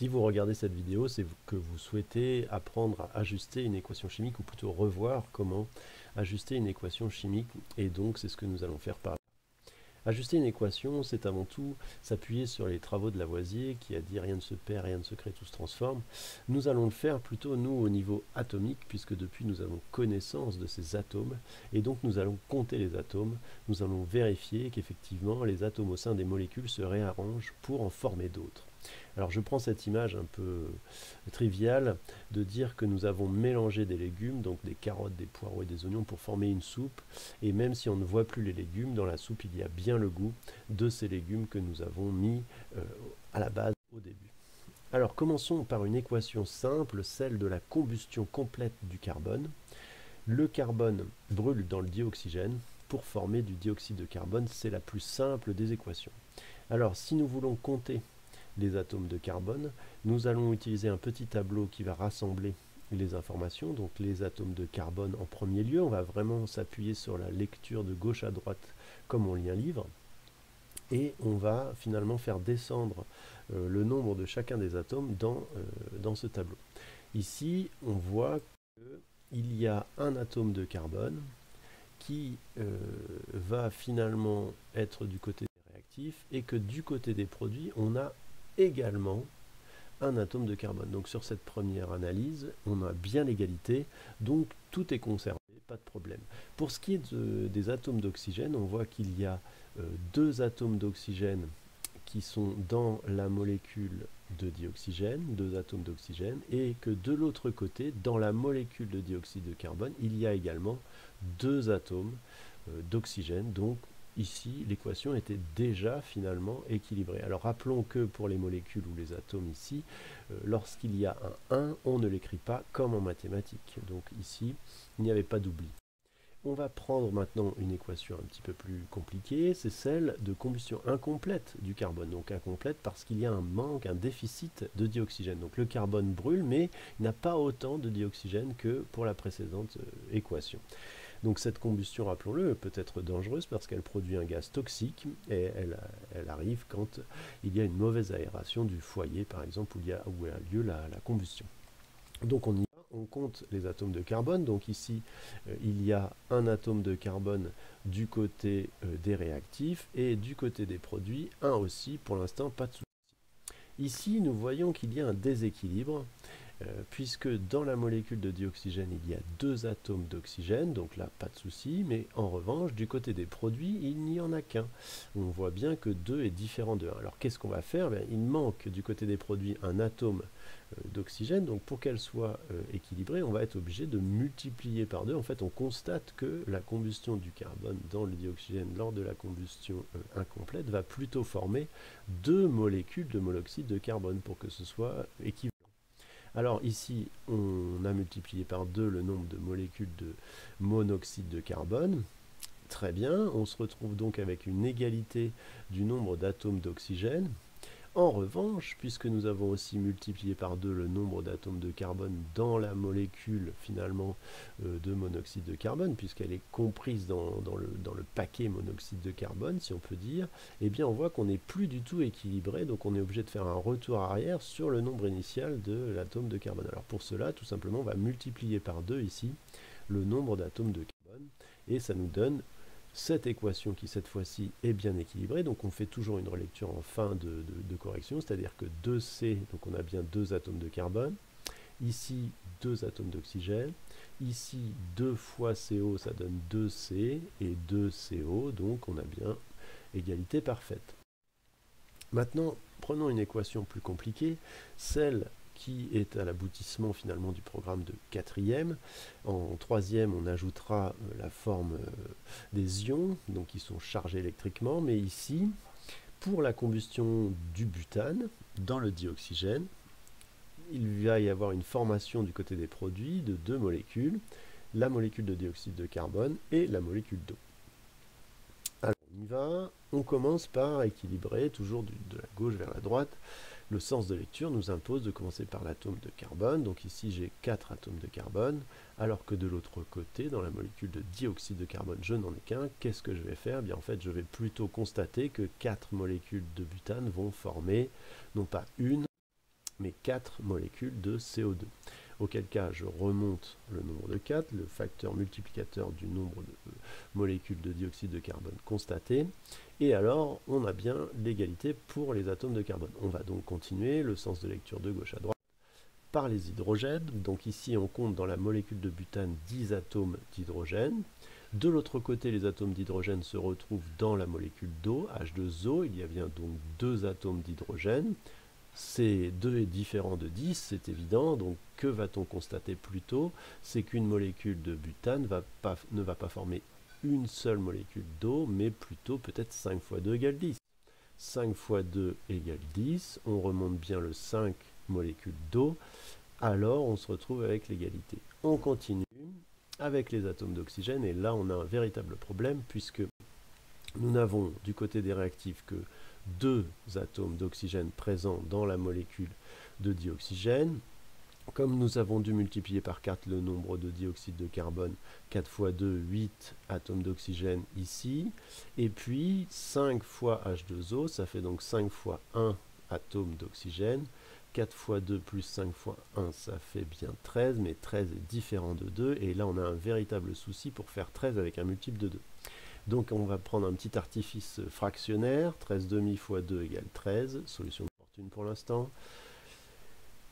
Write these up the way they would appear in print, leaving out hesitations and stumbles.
Si vous regardez cette vidéo, c'est que vous souhaitez apprendre à ajuster une équation chimique, ou plutôt revoir comment ajuster une équation chimique, et donc c'est ce que nous allons faire par là. Ajuster une équation, c'est avant tout s'appuyer sur les travaux de Lavoisier, qui a dit rien ne se perd, rien ne se crée, tout se transforme. Nous allons le faire plutôt, nous, au niveau atomique, puisque depuis nous avons connaissance de ces atomes, et donc nous allons compter les atomes, nous allons vérifier qu'effectivement les atomes au sein des molécules se réarrangent pour en former d'autres. Alors je prends cette image un peu triviale de dire que nous avons mélangé des légumes, donc des carottes, des poireaux et des oignons pour former une soupe, et même si on ne voit plus les légumes, dans la soupe il y a bien le goût de ces légumes que nous avons mis à la base au début. Alors commençons par une équation simple, celle de la combustion complète du carbone. Le carbone brûle dans le dioxygène pour former du dioxyde de carbone, c'est la plus simple des équations. Alors si nous voulons compter les atomes de carbone, nous allons utiliser un petit tableau qui va rassembler les informations, donc les atomes de carbone en premier lieu. On va vraiment s'appuyer sur la lecture de gauche à droite comme on lit un livre, et on va finalement faire descendre le nombre de chacun des atomes dans ce tableau. Ici, on voit qu'il y a un atome de carbone qui va finalement être du côté des réactifs, et que du côté des produits, on a également un atome de carbone. Donc sur cette première analyse, on a bien l'égalité, donc tout est conservé, pas de problème. Pour ce qui est des atomes d'oxygène, on voit qu'il y a deux atomes d'oxygène qui sont dans la molécule de dioxygène, deux atomes d'oxygène, et que de l'autre côté, dans la molécule de dioxyde de carbone, il y a également deux atomes d'oxygène. Donc ici, l'équation était déjà finalement équilibrée. Alors rappelons que pour les molécules ou les atomes ici, lorsqu'il y a un 1, on ne l'écrit pas comme en mathématiques. Donc ici, il n'y avait pas d'oubli. On va prendre maintenant une équation un petit peu plus compliquée, c'est celle de combustion incomplète du carbone. Donc incomplète parce qu'il y a un manque, un déficit de dioxygène. Donc le carbone brûle, mais il n'a pas autant de dioxygène que pour la précédente équation. Donc cette combustion, rappelons-le, peut être dangereuse parce qu'elle produit un gaz toxique, et elle arrive quand il y a une mauvaise aération du foyer, par exemple, où a lieu la combustion. Donc on y va, on compte les atomes de carbone. Donc ici, il y a un atome de carbone du côté des réactifs, et du côté des produits, un aussi, pour l'instant, pas de souci. Ici, nous voyons qu'il y a un déséquilibre, puisque dans la molécule de dioxygène, il y a deux atomes d'oxygène, donc là, pas de souci, mais en revanche, du côté des produits, il n'y en a qu'un. On voit bien que 2 est différent de 1. Alors, qu'est-ce qu'on va faire? Il manque du côté des produits un atome d'oxygène, donc pour qu'elle soit équilibrée, on va être obligé de multiplier par 2. En fait, on constate que la combustion du carbone dans le dioxygène lors de la combustion incomplète va plutôt former deux molécules de monoxyde de carbone pour que ce soit équivalent. Alors ici, on a multiplié par 2 le nombre de molécules de monoxyde de carbone. Très bien, on se retrouve donc avec une égalité du nombre d'atomes d'oxygène. En revanche, puisque nous avons aussi multiplié par 2 le nombre d'atomes de carbone dans la molécule finalement de monoxyde de carbone, puisqu'elle est comprise dans le paquet monoxyde de carbone, si on peut dire, eh bien on voit qu'on n'est plus du tout équilibré, donc on est obligé de faire un retour arrière sur le nombre initial de l'atome de carbone. Alors pour cela, tout simplement, on va multiplier par 2 ici le nombre d'atomes de carbone, et ça nous donne cette équation qui cette fois-ci est bien équilibrée. Donc on fait toujours une relecture en fin de correction, c'est-à-dire que 2C, donc on a bien deux atomes de carbone, ici deux atomes d'oxygène, ici 2 fois CO, ça donne 2C, et 2CO, donc on a bien égalité parfaite. Maintenant, prenons une équation plus compliquée, celle qui est à l'aboutissement finalement du programme de quatrième. En troisième, on ajoutera la forme des ions, donc qui sont chargés électriquement, mais ici, pour la combustion du butane dans le dioxygène, il va y avoir une formation du côté des produits de deux molécules, la molécule de dioxyde de carbone et la molécule d'eau. Alors on y va, on commence par équilibrer, toujours de la gauche vers la droite. Le sens de lecture nous impose de commencer par l'atome de carbone, donc ici j'ai 4 atomes de carbone, alors que de l'autre côté, dans la molécule de dioxyde de carbone, je n'en ai qu'un. Qu'est-ce que je vais faire? Bien, en fait, je vais plutôt constater que 4 molécules de butane vont former, non pas une, mes 4 molécules de CO2. Auquel cas, je remonte le nombre de 4, le facteur multiplicateur du nombre de molécules de dioxyde de carbone constaté. Et alors, on a bien l'égalité pour les atomes de carbone. On va donc continuer le sens de lecture de gauche à droite par les hydrogènes. Donc ici, on compte dans la molécule de butane 10 atomes d'hydrogène. De l'autre côté, les atomes d'hydrogène se retrouvent dans la molécule d'eau, H2O. Il y a bien donc 2 atomes d'hydrogène. C'est 2 est différent de 10, c'est évident. Donc que va-t-on constater plus tôt? C'est qu'une molécule de butane ne va pas former une seule molécule d'eau, mais plutôt peut-être 5 fois 2 égale 10. 5 fois 2 égale 10. On remonte bien le 5 molécules d'eau. Alors on se retrouve avec l'égalité. On continue avec les atomes d'oxygène, et là on a un véritable problème, puisque nous n'avons du côté des réactifs que 2 atomes d'oxygène présents dans la molécule de dioxygène. Comme nous avons dû multiplier par 4 le nombre de dioxyde de carbone, 4 fois 2, 8 atomes d'oxygène ici, et puis 5 fois H2O, ça fait donc 5 fois 1 atome d'oxygène, 4 fois 2 plus 5 fois 1, ça fait bien 13, mais 13 est différent de 2, et là on a un véritable souci pour faire 13 avec un multiple de 2. Donc on va prendre un petit artifice fractionnaire, 13 demi fois 2 égale 13, solution de fortune pour l'instant.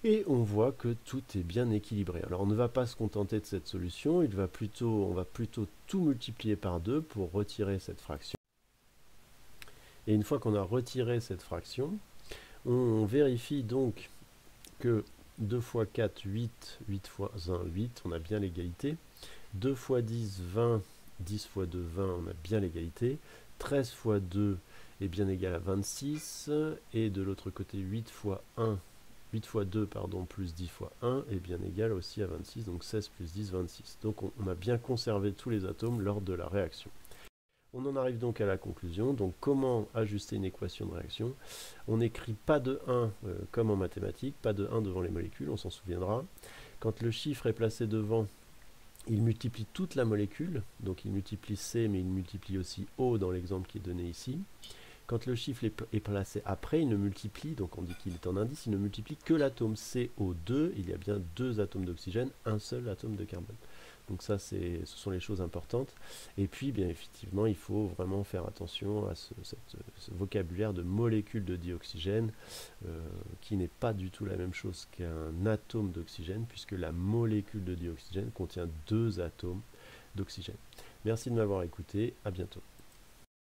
Et on voit que tout est bien équilibré. Alors on ne va pas se contenter de cette solution, on va plutôt tout multiplier par 2 pour retirer cette fraction. Et une fois qu'on a retiré cette fraction, on vérifie donc que 2 fois 4, 8, 8 fois 1, 8, on a bien l'égalité. 2 fois 10, 20, 10 fois 2, 20, on a bien l'égalité. 13 fois 2 est bien égal à 26. Et de l'autre côté, 8 fois 1, 8 fois 2, pardon, plus 10 fois 1 est bien égal aussi à 26. Donc 16 plus 10, 26. Donc on a bien conservé tous les atomes lors de la réaction. On en arrive donc à la conclusion. Donc comment ajuster une équation de réaction? On n'écrit pas de 1 comme en mathématiques, pas de 1 devant les molécules, on s'en souviendra. Quand le chiffre est placé devant, il multiplie toute la molécule, donc il multiplie C, mais il multiplie aussi O dans l'exemple qui est donné ici. Quand le chiffre est placé après, il ne multiplie, donc on dit qu'il est en indice, il ne multiplie que l'atome CO2, il y a bien 2 atomes d'oxygène, un seul atome de carbone. Donc ça, ce sont les choses importantes. Et puis, bien effectivement, il faut vraiment faire attention à ce vocabulaire de molécule de dioxygène, qui n'est pas du tout la même chose qu'un atome d'oxygène, puisque la molécule de dioxygène contient 2 atomes d'oxygène. Merci de m'avoir écouté, à bientôt.